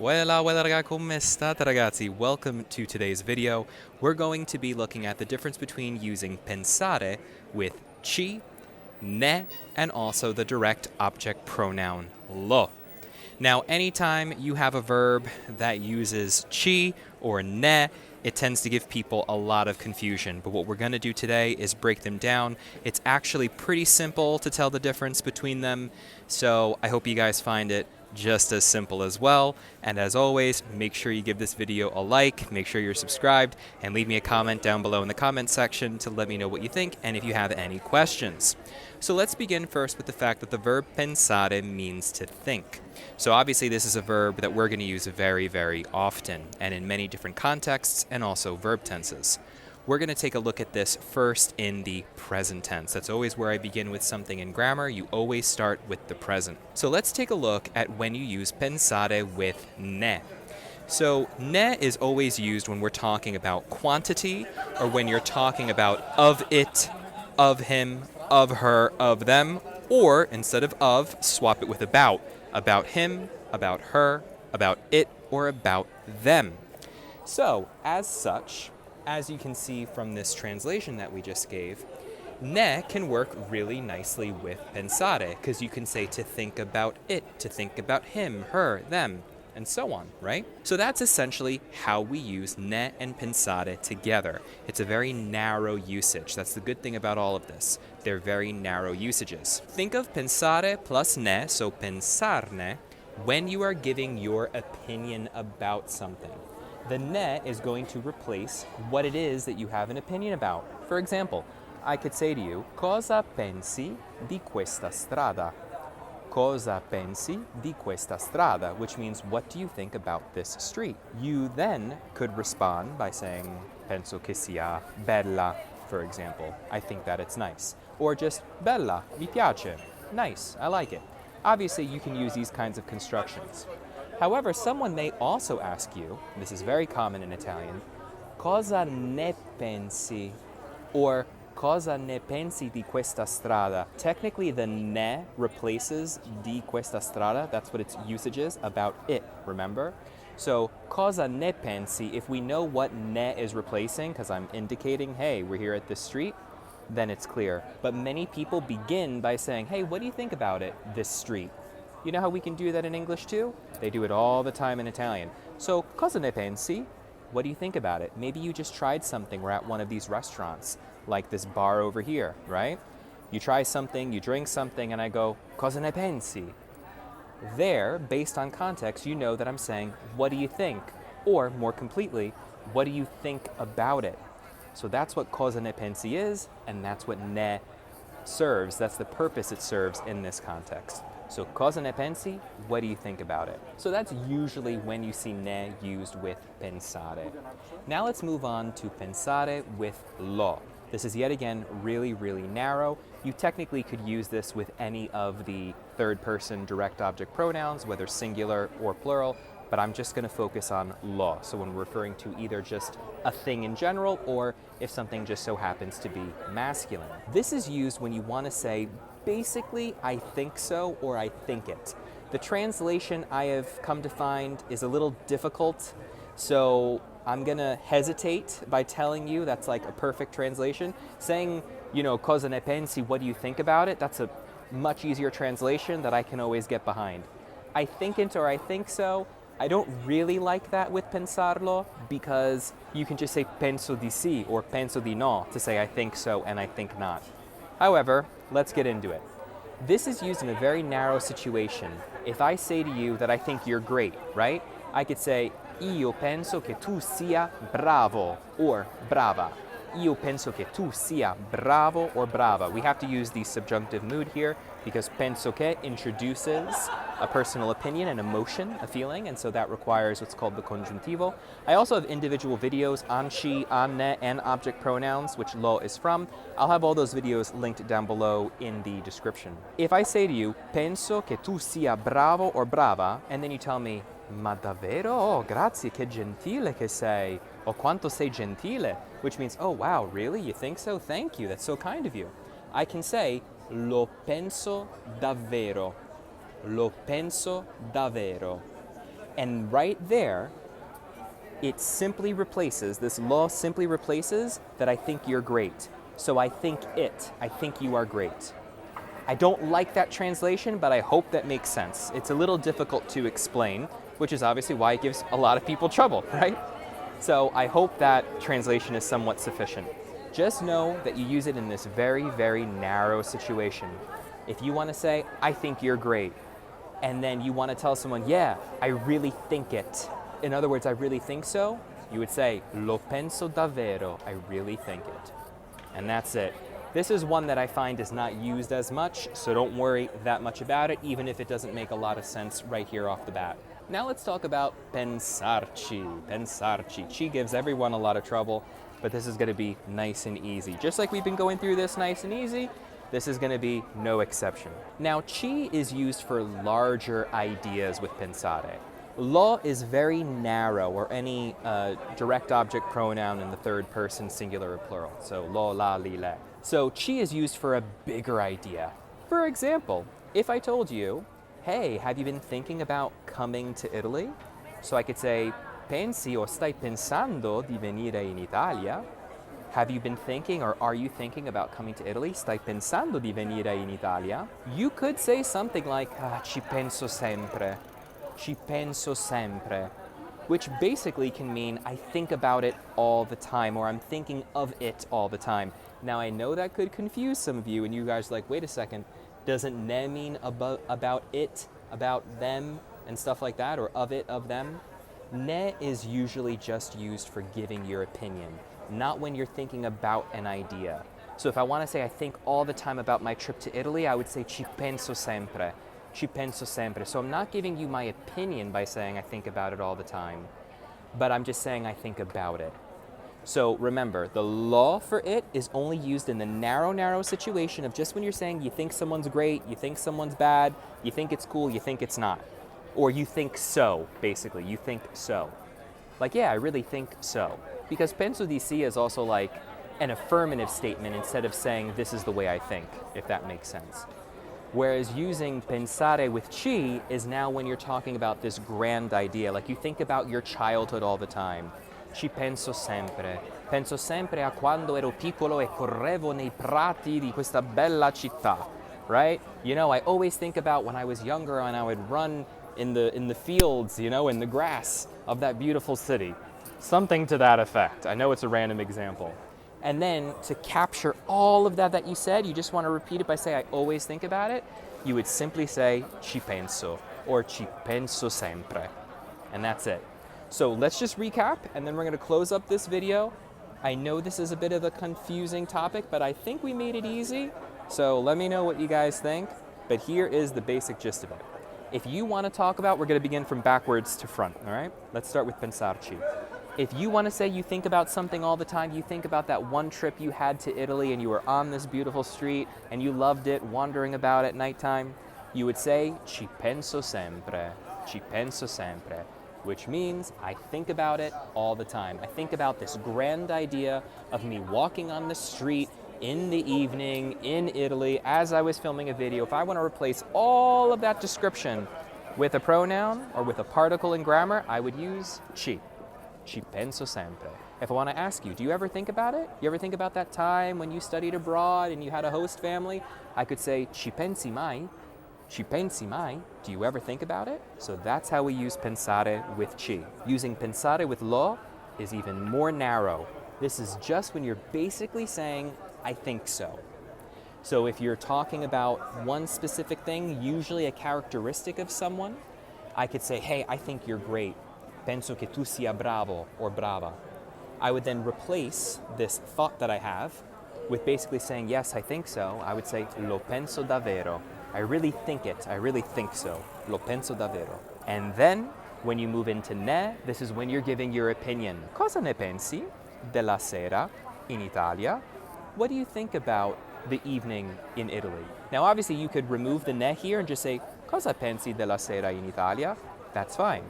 Weilà raga, come state ragazzi? Welcome to today's video. We're going to be looking at the difference between using pensare with ci, ne, and also the direct object pronoun lo. Now, anytime you have a verb that uses ci or ne, it tends to give people a lot of confusion. But what we're going to do today is break them down. It's actually pretty simple to tell the difference between them, so I hope you guys find it just as simple as well. And as always, make sure you give this video a like, make sure you're subscribed, and leave me a comment down below in the comment section to let me know what you think and if you have any questions. So let's begin first with the fact that the verb pensare means to think. So obviously this is a verb that we're going to use very, very often and in many different contexts and also verb tenses. We're going to take a look at this first in the present tense. That's always where I begin with something in grammar. You always start with the present. So let's take a look at when you use pensare with ne. So ne is always used when we're talking about quantity or when you're talking about of it, of him, of her, of them, or instead of, swap it with about him, about her, about it, or about them. So as such, as you can see from this translation that we just gave, ne can work really nicely with pensare, because you can say to think about it, to think about him, her, them, and so on, right? So that's essentially how we use ne and pensare together. It's a very narrow usage. That's the good thing about all of this. They're very narrow usages. Think of pensare plus ne, so pensarne, when you are giving your opinion about something. The ne is going to replace what it is that you have an opinion about. For example, I could say to you, cosa pensi di questa strada? Cosa pensi di questa strada? Which means, what do you think about this street? You then could respond by saying, penso che sia bella, for example. I think that it's nice. Or just, bella, mi piace. Nice, I like it. Obviously, you can use these kinds of constructions. However, someone may also ask you, this is very common in Italian, cosa ne pensi? Or cosa ne pensi di questa strada? Technically, the ne replaces di questa strada. That's what its usage is, about it, remember? So, cosa ne pensi, if we know what ne is replacing, because I'm indicating, hey, we're here at this street, then it's clear. But many people begin by saying, hey, what do you think about it, this street? You know how we can do that in English too? They do it all the time in Italian. So, cosa ne pensi? What do you think about it? Maybe you just tried something. We're at one of these restaurants, like this bar over here, right? You try something, you drink something, and I go, cosa ne pensi? There, based on context, you know that I'm saying, what do you think? Or, more completely, what do you think about it? So that's what cosa ne pensi is, and that's what ne serves. That's the purpose it serves in this context. So, cosa ne pensi? What do you think about it? So that's usually when you see ne used with pensare. Now let's move on to pensare with lo. This is yet again really, really narrow. You technically could use this with any of the third-person direct object pronouns, whether singular or plural, but I'm just going to focus on lo. So when we're referring to either just a thing in general or if something just so happens to be masculine. This is used when you want to say, basically, I think so or I think it. The translation I have come to find is a little difficult, so I'm going to hesitate by telling you that's like a perfect translation. Saying, you know, cosa ne pensi, what do you think about it? That's a much easier translation that I can always get behind. I think it or I think so. I don't really like that with pensarlo because you can just say penso di sì or penso di no to say I think so and I think not. However, let's get into it. This is used in a very narrow situation. If I say to you that I think you're great, right? I could say, io penso che tu sia bravo or brava. Io penso che tu sia bravo or brava. We have to use the subjunctive mood here because penso che introduces a personal opinion, an emotion, a feeling, and so that requires what's called the congiuntivo. I also have individual videos on ci, on ne, and object pronouns, which lo is from. I'll have all those videos linked down below in the description. If I say to you, penso che tu sia bravo or brava, and then you tell me, ma davvero? Oh, grazie, che gentile che sei. O quanto sei gentile. Which means, oh wow, really? You think so? Thank you, that's so kind of you. I can say, lo penso davvero. Lo penso davvero. And right there, it simply replaces, this lo simply replaces that I think you're great. So I think you are great. I don't like that translation, but I hope that makes sense. It's a little difficult to explain, which is obviously why it gives a lot of people trouble, right? So I hope that translation is somewhat sufficient. Just know that you use it in this very, very narrow situation. If you want to say, I think you're great, and then you want to tell someone, yeah, I really think it. In other words, I really think so, you would say, lo penso davvero, I really think it. And that's it. This is one that I find is not used as much, so don't worry that much about it, even if it doesn't make a lot of sense right here off the bat. Now let's talk about pensarci. Pensarci. Ci gives everyone a lot of trouble, but this is going to be nice and easy. Just like we've been going through this nice and easy, this is going to be no exception. Now, ci is used for larger ideas with pensare. Lo is very narrow, or any direct object pronoun in the third person, singular or plural. So lo, la, li, le. So ci is used for a bigger idea. For example, if I told you, hey, have you been thinking about coming to Italy? So I could say, pensi o stai pensando di venire in Italia? Have you been thinking, or are you thinking about coming to Italy? Stai pensando di venire in Italia? You could say something like, ci penso sempre. Ci penso sempre. Which basically can mean I think about it all the time, or I'm thinking of it all the time. Now I know that could confuse some of you, and you guys are like, wait a second, doesn't ne mean about it, about them, and stuff like that, or of it, of them? Ne is usually just used for giving your opinion, not when you're thinking about an idea. So if I want to say I think all the time about my trip to Italy, I would say ci penso sempre. Ci penso sempre. So I'm not giving you my opinion by saying I think about it all the time, but I'm just saying I think about it. So remember, the lo for it is only used in the narrow situation of just when you're saying you think someone's great, you think someone's bad, you think it's cool, you think it's not. Or you think so, basically, you think so. Like, yeah, I really think so. Because penso di sì is also like an affirmative statement instead of saying this is the way I think, if that makes sense. Whereas using pensare with ci is now when you're talking about this grand idea, like you think about your childhood all the time. Ci penso sempre. Penso sempre a quando ero piccolo e correvo nei prati di questa bella città, right? You know, I always think about when I was younger and I would run in the fields, you know, in the grass of that beautiful city. Something to that effect. I know it's a random example. And then to capture all of that you said, you just want to repeat it by saying, I always think about it. You would simply say, ci penso, or ci penso sempre. And that's it. So let's just recap, and then we're going to close up this video. I know this is a bit of a confusing topic, but I think we made it easy. So let me know what you guys think. But here is the basic gist of it. If you want to talk about, we're going to begin from backwards to front, all right? Let's start with pensarci. If you want to say you think about something all the time, you think about that one trip you had to Italy and you were on this beautiful street and you loved it, wandering about at nighttime, you would say, ci penso sempre, which means I think about it all the time. I think about this grand idea of me walking on the street in the evening in Italy as I was filming a video. If I want to replace all of that description with a pronoun or with a particle in grammar, I would use ci. Ci penso sempre. If I want to ask you, do you ever think about it? You ever think about that time when you studied abroad and you had a host family? I could say, ci pensi mai? Ci pensi mai? Do you ever think about it? So that's how we use pensare with ci. Using pensare with lo is even more narrow. This is just when you're basically saying, I think so. So if you're talking about one specific thing, usually a characteristic of someone, I could say, hey, I think you're great. Penso che tu sia bravo or brava. I would then replace this thought that I have with basically saying, yes, I think so. I would say, lo penso davvero. I really think it. I really think so. Lo penso davvero. And then, when you move into ne, this is when you're giving your opinion. Cosa ne pensi della sera in Italia? What do you think about the evening in Italy? Now, obviously, you could remove the ne here and just say, cosa pensi della sera in Italia? That's fine.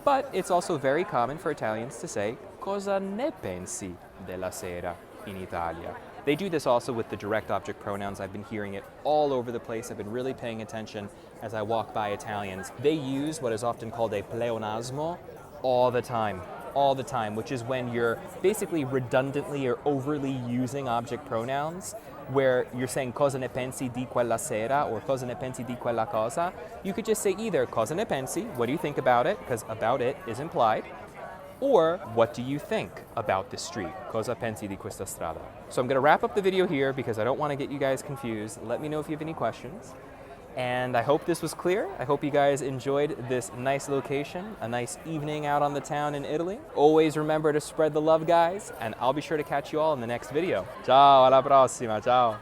But it's also very common for Italians to say, cosa ne pensi della sera in Italia? They do this also with the direct object pronouns. I've been hearing it all over the place. I've been really paying attention as I walk by Italians. They use what is often called a pleonasmo all the time, which is when you're basically redundantly or overly using object pronouns, where you're saying cosa ne pensi di quella sera or cosa ne pensi di quella cosa. You could just say either cosa ne pensi, what do you think about it, because about it is implied, or what do you think about this street? Cosa pensi di questa strada? So I'm going to wrap up the video here because I don't want to get you guys confused. Let me know if you have any questions. And I hope this was clear. I hope you guys enjoyed this nice location, a nice evening out on the town in Italy. Always remember to spread the love, guys, and I'll be sure to catch you all in the next video. Ciao, alla prossima, ciao.